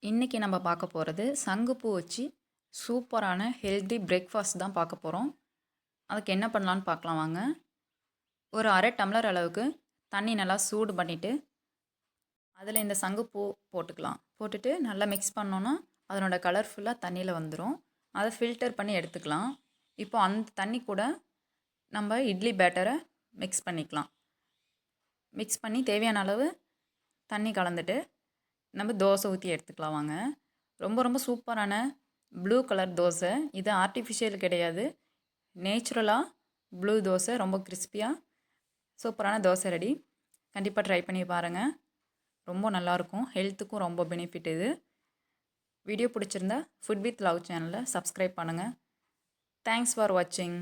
இன்றைக்கி நம்ம பார்க்க போகிறது சங்குப்பூ வச்சு சூப்பரான ஹெல்தி பிரேக்ஃபாஸ்ட் தான் பார்க்க போகிறோம். அதுக்கு என்ன பண்ணலான்னு பார்க்கலாம் வாங்க. ஒரு அரை டம்ளர் அளவுக்கு தண்ணி நல்லா சூடு பண்ணிவிட்டு அதில் இந்த சங்குப்பூ போட்டுக்கலாம். போட்டுட்டு நல்லா மிக்ஸ் பண்ணோன்னா அதனோட கலர் ஃபுல்லாக தண்ணியில் வந்துடும். அதை ஃபில்டர் பண்ணி எடுத்துக்கலாம். இப்போ அந்த தண்ணி கூட நம்ம இட்லி பேட்டரை மிக்ஸ் பண்ணிக்கலாம். மிக்ஸ் பண்ணி தேவையான அளவு தண்ணி கலந்துட்டு நம்ம தோசை ஊற்றி எடுத்துக்கலாம் வாங்க. ரொம்ப ரொம்ப சூப்பரான ப்ளூ கலர் தோசை. இது ஆர்டிஃபிஷியல் கிடையாது, நேச்சுரலாக ப்ளூ தோசை. ரொம்ப கிறிஸ்பியாக சூப்பரான தோசை ரெடி. கண்டிப்பாக ட்ரை பண்ணி பாருங்கள். ரொம்ப நல்லாயிருக்கும், ஹெல்த்துக்கும் ரொம்ப பெனிஃபிட் இது. வீடியோ பிடிச்சிருந்தா ஃபுட் வித் லவ் சேனலை சப்ஸ்கிரைப் பண்ணுங்கள். தேங்க்ஸ் ஃபார் வாட்சிங்.